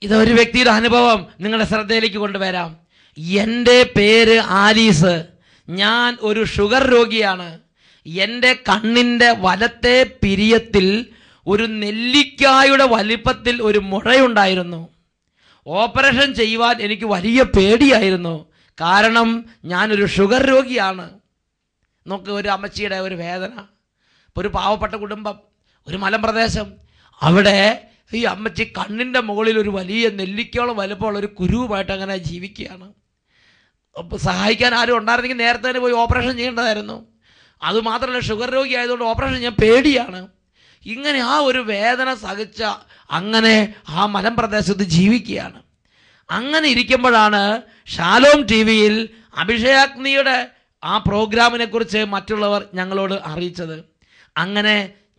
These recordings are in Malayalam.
ഇതൊരു വ്യക്തിയുടെ അനുഭവം നിങ്ങളുടെ ശ്രദ്ധയിലേക്ക് കൊണ്ടുവരാം. എൻ്റെ പേര് ആലീസ്. ഞാൻ ഒരു ഷുഗർ രോഗിയാണ്. എൻ്റെ കണ്ണിൻ്റെ വലത്തെ പിരിയത്തിൽ ഒരു നെല്ലിക്കായുടെ വലിപ്പത്തിൽ ഒരു മുഴയുണ്ടായിരുന്നു. ഓപ്പറേഷൻ ചെയ്യുവാൻ എനിക്ക് വലിയ പേടിയായിരുന്നു. കാരണം ഞാനൊരു ഷുഗർ രോഗിയാണ്. നോക്ക്, ഒരു അമ്മച്ചിയുടെ ഒരു വേദന. ഇപ്പോൾ ഒരു പാവപ്പെട്ട കുടുംബം, ഒരു മലമ്പ്രദേശം, അവിടെ ഈ അമ്മച്ചി കണ്ണിൻ്റെ മുകളിൽ ഒരു വലിയ നെല്ലിക്കോളം വലുപ്പമുള്ള ഒരു കുരുവുമായിട്ട് അങ്ങനെ ജീവിക്കുകയാണ്. സഹായിക്കാൻ ആരും ഉണ്ടായിരുന്നെങ്കിൽ നേരത്തെ തന്നെ പോയി ഓപ്പറേഷൻ ചെയ്യേണ്ടതായിരുന്നു. അതുമാത്രമല്ല, ഷുഗർ രോഗി ആയതുകൊണ്ട് ഓപ്പറേഷൻ ചെയ്യാൻ പേടിയാണ്. ഇങ്ങനെ ആ ഒരു വേദന സഹിച്ച അങ്ങനെ ആ മലമ്പ്രദേശത്ത് ജീവിക്കുകയാണ്. അങ്ങനെ ഇരിക്കുമ്പോഴാണ് ഷാലോം ടി വിയിൽ അഭിഷേകാഗ്നിയുടെ ആ പ്രോഗ്രാമിനെ കുറിച്ച് മറ്റുള്ളവർ ഞങ്ങളോട് അറിയിച്ചത്. അങ്ങനെ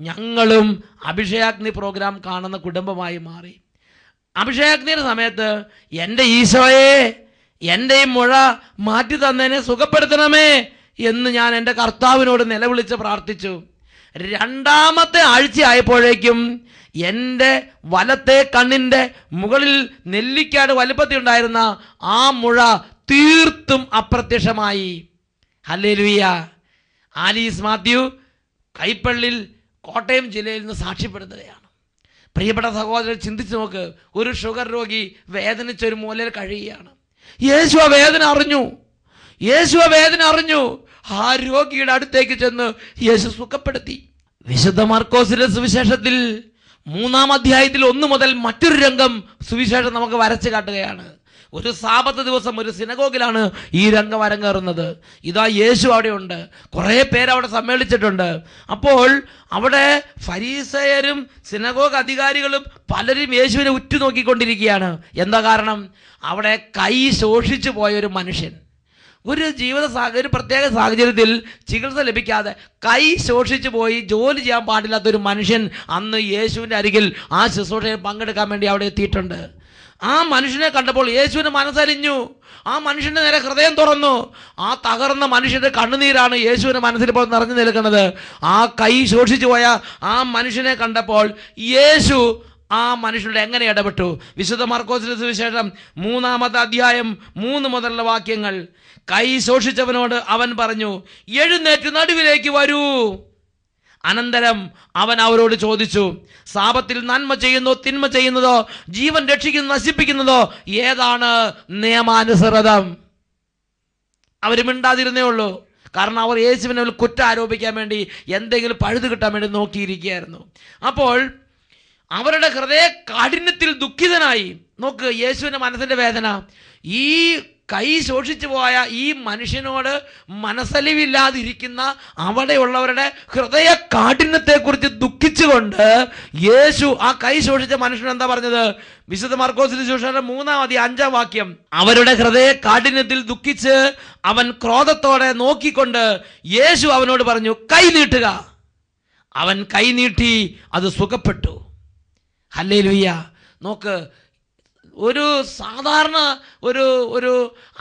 ഞങ്ങളും അഭിഷേകാഗ്നി പ്രോഗ്രാം കാണുന്ന കുടുംബമായി മാറി. അഭിഷേകാഗ്നിയുടെ സമയത്ത് എൻ്റെ ഈശോയെ, എൻ്റെ ഈ മുഴ മാറ്റി തന്നതിനെ സുഖപ്പെടുത്തണമേ എന്ന് ഞാൻ എൻ്റെ കർത്താവിനോട് നിലവിളിച്ച് പ്രാർത്ഥിച്ചു. രണ്ടാമത്തെ ആഴ്ചയായപ്പോഴേക്കും എൻ്റെ വലത്തെ കണ്ണിൻ്റെ മുകളിൽ നെല്ലിക്കാട് വലുപ്പത്തിലുണ്ടായിരുന്ന ആ മുഴ തീർത്തും അപ്രത്യക്ഷമായി. ഹല്ലേലൂയ. ആലീസ് മാത്യു കൈപ്പള്ളിൽ കോട്ടയം ജില്ലയിൽ നിന്ന് സാക്ഷ്യപ്പെടുത്തുകയാണ്. പ്രിയപ്പെട്ട സഹോദരൻ, ചിന്തിച്ച് നോക്ക്. ഒരു ഷുഗർ രോഗി വേദനിച്ചൊരു മൂലയിൽ കഴിയുകയാണ്. യേശു ആ വേദന അറിഞ്ഞു. ആ രോഗിയുടെ അടുത്തേക്ക് ചെന്ന് യേശു സുഖപ്പെടുത്തി. വിശുദ്ധ മാർക്കോസിന്റെ സുവിശേഷത്തിൽ 3-ാം അധ്യായത്തിൽ 1 മുതൽ മറ്റൊരു രംഗം സുവിശേഷം നമുക്ക് വരച്ചു കാട്ടുകയാണ്. ഒരു സാബത്ത് ദിവസം ഒരു സിനഗോഗിലാണ് ഈ രംഗം അരങ്ങേറുന്നത്. ഇതാ യേശു അവിടെയുണ്ട്. കുറേ പേര് അവിടെ സമ്മേളിച്ചിട്ടുണ്ട്. അപ്പോൾ അവിടെ ഫരീസയരും സിനഗോഗ് അധികാരികളും പലരും യേശുവിനെ ഉറ്റുനോക്കിക്കൊണ്ടിരിക്കുകയാണ്. എന്താ കാരണം? അവിടെ കൈ ശോഷിച്ചു പോയ ഒരു മനുഷ്യൻ, ഒരു ഒരു പ്രത്യേക സാഹചര്യത്തിൽ ചികിത്സ ലഭിക്കാതെ കൈ ശോഷിച്ചു പോയി ജോലി ചെയ്യാൻ പാടില്ലാത്തൊരു മനുഷ്യൻ അന്ന് യേശുവിൻ്റെ അരികിൽ ആ ശുശ്രൂഷയിൽ പങ്കെടുക്കാൻ വേണ്ടി അവിടെ എത്തിയിട്ടുണ്ട്. ആ മനുഷ്യനെ കണ്ടപ്പോൾ യേശുവിന് മനസ്സലിഞ്ഞു. ആ മനുഷ്യൻ്റെ നേരെ ഹൃദയം തുറന്നു. ആ തകർന്ന മനുഷ്യൻ്റെ കണ്ണുനീരാണ് യേശുവിൻ്റെ മനസ്സിൽ ഇപ്പോൾ നിറഞ്ഞു നിൽക്കുന്നത്. ആ കൈ ശോഷിച്ചു പോയ ആ മനുഷ്യനെ കണ്ടപ്പോൾ യേശു ആ മനുഷ്യരുടെ എങ്ങനെ ഇടപെട്ടു? വിശുദ്ധ മാർക്കോസിന്റെ സുവിശേഷം 3-ാമത്തെ അധ്യായം 3 മുതലുള്ള വാക്യങ്ങൾ. കൈ ശോഷിച്ചവനോട് അവൻ പറഞ്ഞു, എഴുന്നേറ്റ് നടുവിലേക്ക് വരൂ. അനന്തരം അവൻ അവരോട് ചോദിച്ചു, സാപത്തിൽ നന്മ ചെയ്യുന്നതോ തിന്മ ചെയ്യുന്നതോ ജീവൻ രക്ഷിക്കുന്നതോ നശിപ്പിക്കുന്നതോ ഏതാണ് നിയമാനുസൃതം? അവർ മിണ്ടാതിരുന്നേ ഉള്ളൂ. കാരണം അവർ യേശുവിനെ കുറ്റം ആരോപിക്കാൻ വേണ്ടി, എന്തെങ്കിലും പഴുത് കിട്ടാൻ വേണ്ടി നോക്കിയിരിക്കുകയായിരുന്നു. അപ്പോൾ അവരുടെ ഹൃദയ കാഠിന്യത്തിൽ ദുഃഖിതനായി. നോക്ക്, യേശുവിൻ്റെ മനസ്സിൻ്റെ വേദന. ഈ കൈ ശോഷിച്ചു പോയ ഈ മനുഷ്യനോട് മനസ്സലിവില്ലാതിരിക്കുന്ന അവിടെയുള്ളവരുടെ ഹൃദയ കാഠിന്യത്തെക്കുറിച്ച് ദുഃഖിച്ചുകൊണ്ട് യേശു ആ കൈ ശോഷിച്ച മനുഷ്യൻ എന്താ പറഞ്ഞത്? വിശുദ്ധ മാർക്കോസിന്റെ സുവിശേഷം 3-ാം അധ്യായം 5-ാം വാക്യം. അവരുടെ ഹൃദയ കാഠിന്യത്തിൽ ദുഃഖിച്ച് അവൻ ക്രോധത്തോടെ നോക്കിക്കൊണ്ട് യേശു അവനോട് പറഞ്ഞു, കൈ നീട്ടുക. അവൻ കൈ നീട്ടി, അത് സുഖപ്പെട്ടു. ഹല്ലേലൂയ. നോക്ക്, ഒരു സാധാരണ ഒരു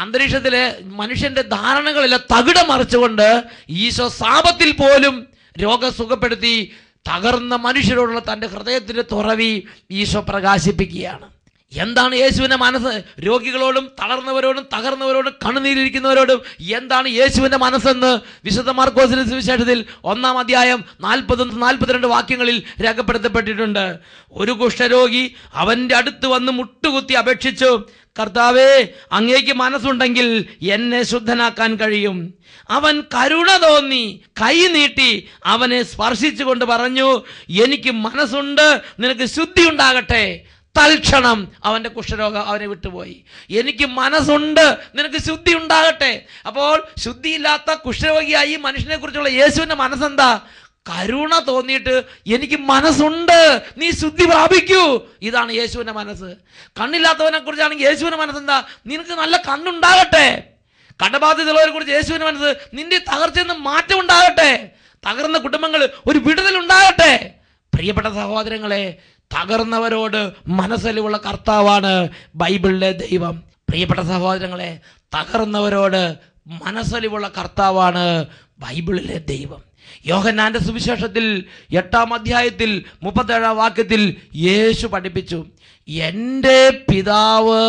അന്തരീക്ഷത്തിലെ മനുഷ്യൻ്റെ ധാരണകളിലെ തകിടം മറിച്ചുകൊണ്ട് ഈശോ സാപത്തിൽ പോലും രോഗം സുഖപ്പെടുത്തി തകർന്ന മനുഷ്യരോടുള്ള തൻ്റെ ഹൃദയത്തിൻ്റെ തുറവി ഈശോ പ്രകാശിപ്പിക്കുകയാണ്. എന്താണ് യേശുവിൻ്റെ മനസ്സ്? രോഗികളോടും തളർന്നവരോടും തകർന്നവരോടും കണ്ണുനീരിരിക്കുന്നവരോടും എന്താണ് യേശുവിൻ്റെ മനസ്സെന്ന് വിശുദ്ധ മാർക്കോസിന്റെ സുവിശേഷത്തിൽ 1-ാം അധ്യായം 40-42 വാക്യങ്ങളിൽ രേഖപ്പെടുത്തപ്പെട്ടിട്ടുണ്ട്. ഒരു കുഷ്ഠരോഗി അവൻ്റെ അടുത്ത് വന്ന് മുട്ടുകുത്തി അപേക്ഷിച്ചു, കർത്താവേ, അങ്ങേക്ക് മനസ്സുണ്ടെങ്കിൽ എന്നെ ശുദ്ധനാക്കാൻ കഴിയും. അവൻ കരുണ തോന്നി കൈ നീട്ടി അവനെ സ്പർശിച്ചുകൊണ്ട് പറഞ്ഞു, എനിക്ക് മനസ്സുണ്ട്, നിനക്ക് ശുദ്ധി ഉണ്ടാകട്ടെ. തൽക്ഷണം അവൻ്റെ കുഷ്ഠരോഗം അവനെ വിട്ടുപോയി. എനിക്ക് മനസ്സുണ്ട്, നിനക്ക് ശുദ്ധി ഉണ്ടാകട്ടെ. അപ്പോൾ ശുദ്ധിയില്ലാത്ത കുഷ്ഠരോഗിയായി ഈ മനുഷ്യനെ കുറിച്ചുള്ള യേശുവിൻ്റെ മനസ്സെന്താ? കരുണ തോന്നിയിട്ട് എനിക്ക് മനസ്സുണ്ട്, നീ ശുദ്ധി പ്രാപിക്കൂ. ഇതാണ് യേശുവിൻ്റെ മനസ്സ്. കണ്ണില്ലാത്തവനെ കുറിച്ചാണെങ്കിൽ യേശുവിൻ്റെ മനസ്സെന്താ? നിനക്ക് നല്ല കണ്ണുണ്ടാകട്ടെ. കടബാധ്യതയുള്ളവരെ കുറിച്ച് യേശുവിൻ്റെ മനസ്സ്, നിന്റെ തകർച്ചയിൽ നിന്ന് മാറ്റം ഉണ്ടാകട്ടെ. തകർന്ന കുടുംബങ്ങൾ ഒരു വിടുതൽ ഉണ്ടാകട്ടെ. പ്രിയപ്പെട്ട സഹോദരങ്ങളെ, തകർന്നവരോട് മനസ്സലിവുള്ള കർത്താവാണ് ബൈബിളിലെ ദൈവം. പ്രിയപ്പെട്ട സഹോദരങ്ങളെ, തകർന്നവരോട് മനസ്സലിവുള്ള കർത്താവാണ് ബൈബിളിലെ ദൈവം. യോഹന്നാന്റെ സുവിശേഷത്തിൽ 8-ാം അധ്യായത്തിൽ 37-ാം വാക്യത്തിൽ യേശു പഠിപ്പിച്ചു, എൻ്റെ പിതാവ്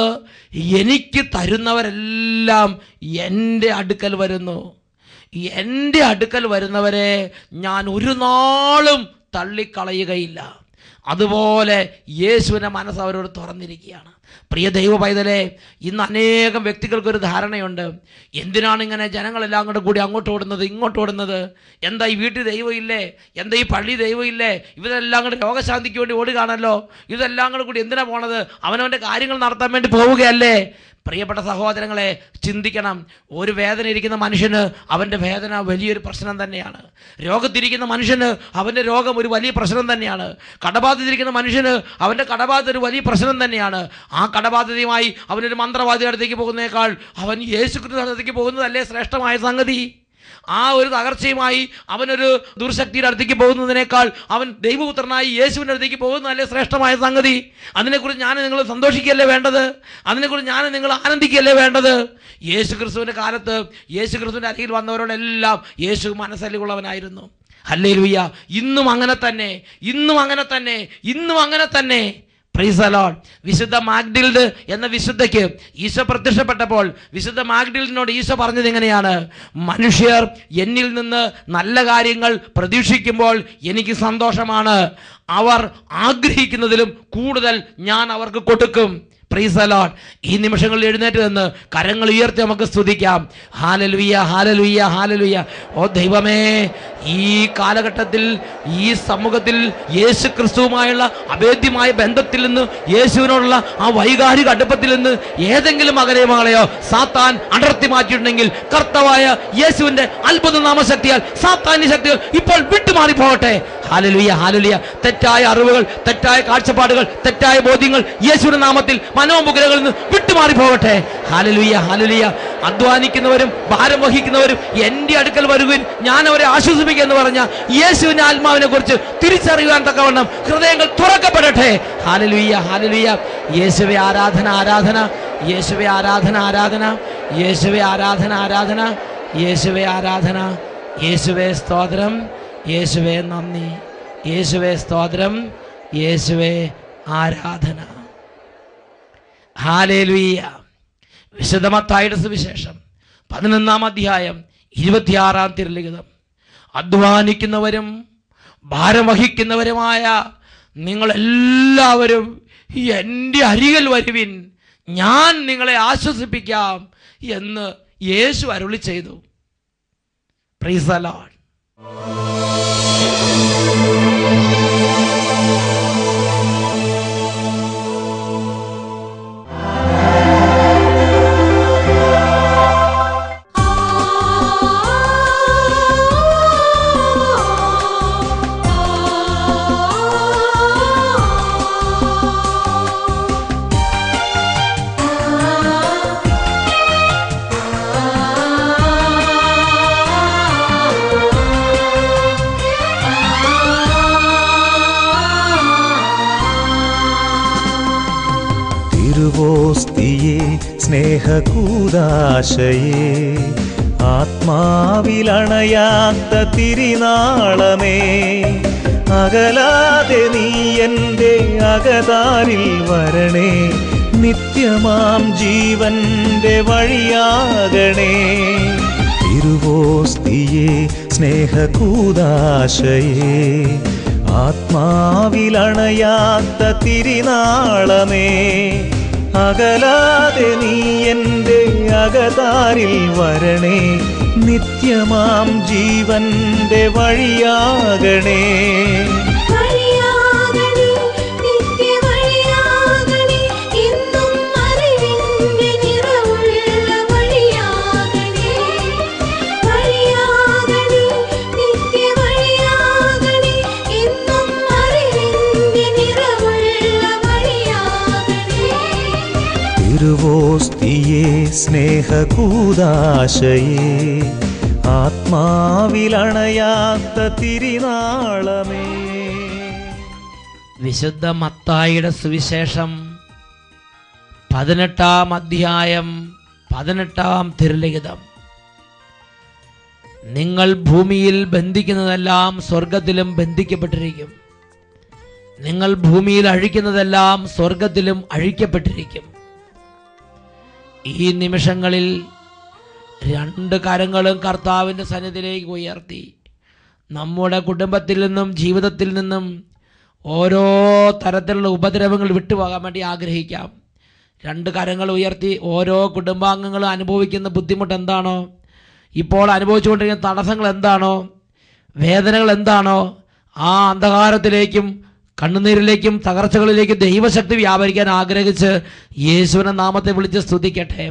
എനിക്ക് തരുന്നവരെല്ലാം എൻ്റെ അടുക്കൽ വരുന്നു, എൻ്റെ അടുക്കൽ വരുന്നവരെ ഞാൻ ഒരു നാളും തള്ളിക്കളയുകയില്ല. അതുപോലെ യേശുവിൻ്റെ മനസ്സ് അവരോട് തുറന്നിരിക്കുകയാണ്. പ്രിയ ദൈവ പൈതലേ, ഇന്ന് അനേകം വ്യക്തികൾക്കൊരു ധാരണയുണ്ട്, എന്തിനാണ് ഇങ്ങനെ ജനങ്ങളെല്ലാം കൂടി അങ്ങോട്ട് ഓടുന്നത് ഇങ്ങോട്ട് ഓടുന്നത്, എന്താ ഈ വീട്ടിൽ ദൈവമില്ലേ, എന്താ ഈ പള്ളി ദൈവമില്ലേ, ഇവരെല്ലാം കൂടെ രോഗശാന്തിക്ക് വേണ്ടി ഓടുകയാണല്ലോ, ഇതെല്ലാം കൂടി എന്തിനാ പോണത്, അവനവൻ്റെ കാര്യങ്ങൾ നടത്താൻ വേണ്ടി പോവുകയല്ലേ? പ്രിയപ്പെട്ട സഹോദരങ്ങളെ, ചിന്തിക്കണം. ഒരു വേദന ഇരിക്കുന്ന മനുഷ്യന് അവൻ്റെ വേദന വലിയൊരു പ്രശ്നം തന്നെയാണ്. രോഗത്തിരിക്കുന്ന മനുഷ്യന് അവൻ്റെ രോഗം ഒരു വലിയ പ്രശ്നം തന്നെയാണ്. കടബാധിതരിക്കുന്ന മനുഷ്യന് അവൻ്റെ കടബാധിത ഒരു വലിയ പ്രശ്നം തന്നെയാണ്. ആ കടബാധിതയുമായി അവനൊരു മന്ത്രവാദിയുടെ അടുത്തേക്ക് പോകുന്നതിനേക്കാൾ അവൻ യേശുക്രിസ്തുവിന്റെ അടുത്തേക്ക് പോകുന്നതല്ലേ ശ്രേഷ്ഠമായ സംഗതി? ആ ഒരു തകർച്ചയുമായി അവനൊരു ദുർശക്തിയുടെ അടുത്തേക്ക് പോകുന്നതിനേക്കാൾ അവൻ ദൈവപുത്രനായി യേശുവിൻ്റെ അടുത്തേക്ക് പോകുന്നതല്ലേ ശ്രേഷ്ഠമായ സംഗതി? അതിനെക്കുറിച്ച് ഞാൻ നിങ്ങൾ സന്തോഷിക്കുകയല്ലേ വേണ്ടത്? അതിനെക്കുറിച്ച് ഞാൻ നിങ്ങൾ ആനന്ദിക്കുകയല്ലേ വേണ്ടത്? യേശുക്രിസ്തുവിൻ്റെ കാലത്ത് യേശുക്രിസ്തുവിൻ്റെ അരികിൽ വന്നവരോടെല്ലാം യേശു മനസ്സലിവുള്ളവനായിരുന്നു. ഹല്ലേലൂയ. ഇന്നും അങ്ങനെ തന്നെ, ഇന്നും അങ്ങനെ തന്നെ, ഇന്നും അങ്ങനെ തന്നെ. Price the Lord. വിശുദ്ധ മാഗ്ഡിൽഡ് എന്ന വിശുദ്ധയ്ക്ക് ഈശോ പ്രത്യക്ഷപ്പെട്ടപ്പോൾ വിശുദ്ധ മാഗ്ഡിൽഡിനോട് ഈശോ പറഞ്ഞത് എങ്ങനെയാണ്? മനുഷ്യർ എന്നിൽ നിന്ന് നല്ല കാര്യങ്ങൾ പ്രതീക്ഷിക്കുമ്പോൾ എനിക്ക് സന്തോഷമാണ്, അവർ ആഗ്രഹിക്കുന്നതിലും കൂടുതൽ ഞാൻ അവർക്ക് കൊടുക്കും. Price the Lord. ഈ നിമിഷങ്ങളിൽ എഴുന്നേറ്റ് നിന്ന് കരങ്ങൾ ഉയർത്തി നമുക്ക് സ്തുതിക്കാം. Hallelujah, hallelujah, hallelujah. ഓ ദൈവമേ, ഈ കാലഘട്ടത്തിൽ ഈ സമൂഹത്തിൽ യേശു ക്രിസ്തുവുമായുള്ള അഭേദ്യമായ ബന്ധത്തിൽ നിന്ന്, യേശുവിനോടുള്ള ആ വൈകാരിക അടുപ്പത്തിൽ നിന്ന് ഏതെങ്കിലും മകനെയോ മകളെയോ സാത്താൻ അടർത്തി മാറ്റിയിട്ടുണ്ടെങ്കിൽ കർത്താവായ യേശുവിന്റെ അത്ഭുത നാമശക്തിയാൽ സാത്താന്യ ശക്തികൾ ഇപ്പോൾ വിട്ടുമാറി പോകട്ടെ. Hallelujah, hallelujah. തെറ്റായ അറിവുകൾ, തെറ്റായ കാഴ്ചപ്പാടുകൾ, തെറ്റായ ബോധ്യങ്ങൾ യേശുവിന്റെ നാമത്തിൽ മനോമുഖരകളിൽ നിന്ന് വിട്ടുമാറി പോകട്ടെ. Hallelujah, hallelujah. അധ്വാനിക്കുന്നവരും ഭാരം വഹിക്കുന്നവരും എൻ്റെ അടുക്കൽ വരുവിൻ, ഞാൻ അവരെ ആശ്വസിപ്പിക്കുമെന്ന് പറഞ്ഞ യേശുവിന്റെ ആത്മാവിനെ കുറിച്ച് തിരിച്ചറിയുവാൻ തക്കവണ്ണം ഹൃദയങ്ങൾ തുറക്കപ്പെടട്ടെ. Hallelujah, hallelujah. യേശുവേ ആരാധന, ആരാധന. യേശുവേ ആരാധന, ആരാധന. യേശുവേ ആരാധന, ആരാധന. യേശുവേ ആരാധന. യേശുവേ സ്തോത്രം. യേശുവേ നന്ദി. യേശുവേ സ്തോത്രം. യേശുവേ ആരാധന. ഹല്ലേലൂയ. വിശുദ്ധ മത്തായിയുടെ സുവിശേഷം 11-ാം അധ്യായം 26-ാം തിരുലിഖിതം. അധ്വാനിക്കുന്നവരും ഭാരം വഹിക്കുന്നവരുമായ നിങ്ങളെല്ലാവരും എൻ്റെ അരികിൽ വരുവിൻ, ഞാൻ നിങ്ങളെ ആശ്വസിപ്പിക്കാം എന്ന് യേശു അരുളി ചെയ്തു. Praise the lord. തിരുവോസ്തിയേ സ്നേഹകൂദാശയേ ആത്മാവിലണയാത്ത തിരിനാളമേ, അകലാതെ നീ എൻ്റെ അകതാരിൽ വരണേ, നിത്യമാം ജീവന്റെ വഴിയാകണേ. തിരുവോസ്തിയേ സ്നേഹകൂദാശയേ ആത്മാവിലണയാത്ത തിരിനാളമേ, അകലാതെ നീ എൻ്റെ അകതാരിൽ വരണേ, നിത്യമാം ജീവന്റെ വഴിയാകണേ. തിരുവോസ്തിയേ സ്നേഹകൂദാശയേ ആത്മാവിലണയാത്ത തിരിനാളമേ. വിശുദ്ധ മത്തായിയുടെ സുവിശേഷം 18-ാം അധ്യായം 18-ാം തിരുലിഖിതം. നിങ്ങൾ ഭൂമിയിൽ ബന്ധിക്കുന്നതെല്ലാം സ്വർഗത്തിലും ബന്ധിക്കപ്പെട്ടിരിക്കും. നിങ്ങൾ ഭൂമിയിൽ അഴിക്കുന്നതെല്ലാം സ്വർഗത്തിലും അഴിക്കപ്പെട്ടിരിക്കും. ഈ നിമിഷങ്ങളിൽ രണ്ട് കരങ്ങളും കർത്താവിൻ്റെ സന്നിധിയിലേക്ക് ഉയർത്തി നമ്മുടെ കുടുംബത്തിൽ നിന്നും ജീവിതത്തിൽ നിന്നും ഓരോ തരത്തിലുള്ള ഉപദ്രവങ്ങൾ വിട്ടുപോകാൻ വേണ്ടി ആഗ്രഹിക്കാം. രണ്ട് കരങ്ങൾ ഉയർത്തി ഓരോ കുടുംബാംഗങ്ങളും അനുഭവിക്കുന്ന ബുദ്ധിമുട്ട് എന്താണോ, ഇപ്പോൾ അനുഭവിച്ചുകൊണ്ടിരിക്കുന്ന തടസ്സങ്ങൾ എന്താണോ, വേദനകൾ എന്താണോ, ആ അന്ധകാരത്തിലേക്കും കണ്ണുനീരിലേക്കും തകർച്ചകളിലേക്കും ദൈവശക്തി വ്യാപരിക്കാൻ ആഗ്രഹിച്ച് യേശുവിന്റെ നാമത്തെ വിളിച്ച് സ്തുതിക്കട്ടെ.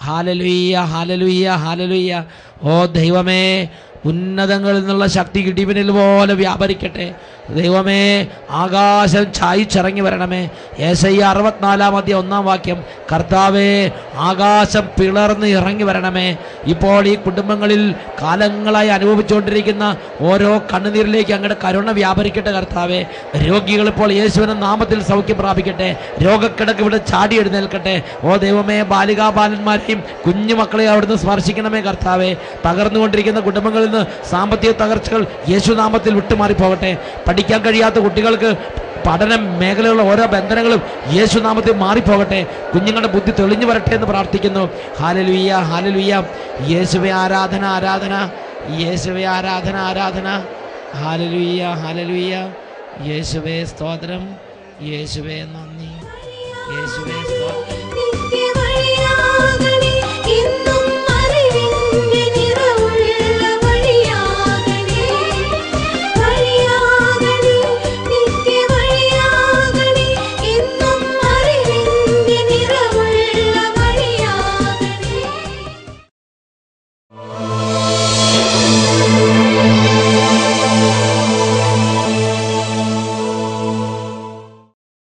Hallelujah, hallelujah, hallelujah. ഓ ദൈവമേ, ഉന്നതങ്ങളിൽ നിന്നുള്ള ശക്തി ഇടിമിന്നൽ പോലെ വ്യാപരിക്കട്ടെ. ദൈവമേ, ആകാശം ചായിച്ചിറങ്ങി വരണമേ. യെശയ്യാ 64:1 കർത്താവേ, ആകാശം പിളർന്ന് ഇറങ്ങി വരണമേ. ഇപ്പോൾ ഈ കുടുംബങ്ങളിൽ കാലങ്ങളായി അനുഭവിച്ചുകൊണ്ടിരിക്കുന്ന ഓരോ കണ്ണുനീരിലേക്ക് അങ്ങയുടെ കരുണ വ്യാപരിക്കട്ടെ കർത്താവേ. രോഗികൾ ഇപ്പോൾ യേശുവിന്റെ നാമത്തിൽ സൗഖ്യം പ്രാപിക്കട്ടെ. രോഗക്കിടക്ക് ഇവിടെ ചാടി എഴുന്നേൽക്കട്ടെ. ഓ ദൈവമേ, ബാലികാബാലന്മാരെയും കുഞ്ഞുമക്കളെയും അവിടുന്ന് സ്പർശിക്കണമേ കർത്താവേ. തകർന്നുകൊണ്ടിരിക്കുന്ന കുടുംബങ്ങളിൽ നിന്ന് സാമ്പത്തിക തകർച്ചകൾ യേശുനാമത്തിൽ വിട്ടുമാറി പോകട്ടെ. പഠിക്കാൻ കഴിയാത്ത കുട്ടികൾക്ക് പഠന മേഖലയുള്ള ഓരോ ബന്ധനങ്ങളും യേശുനാമത്തിൽ മാറിപ്പോകട്ടെ. കുഞ്ഞുങ്ങളുടെ ബുദ്ധി തെളിഞ്ഞു വരട്ടെ എന്ന് പ്രാർത്ഥിക്കുന്നു. Hallelujah, hallelujah. യേശുവേ ആരാധന, ആരാധന. യേശുവേ ആരാധന, ആരാധന. Hallelujah, hallelujah. യേശുവേ സ്തോത്രം, യേശുവേ നന്ദി, യേശുവേ സ്തോത്രം.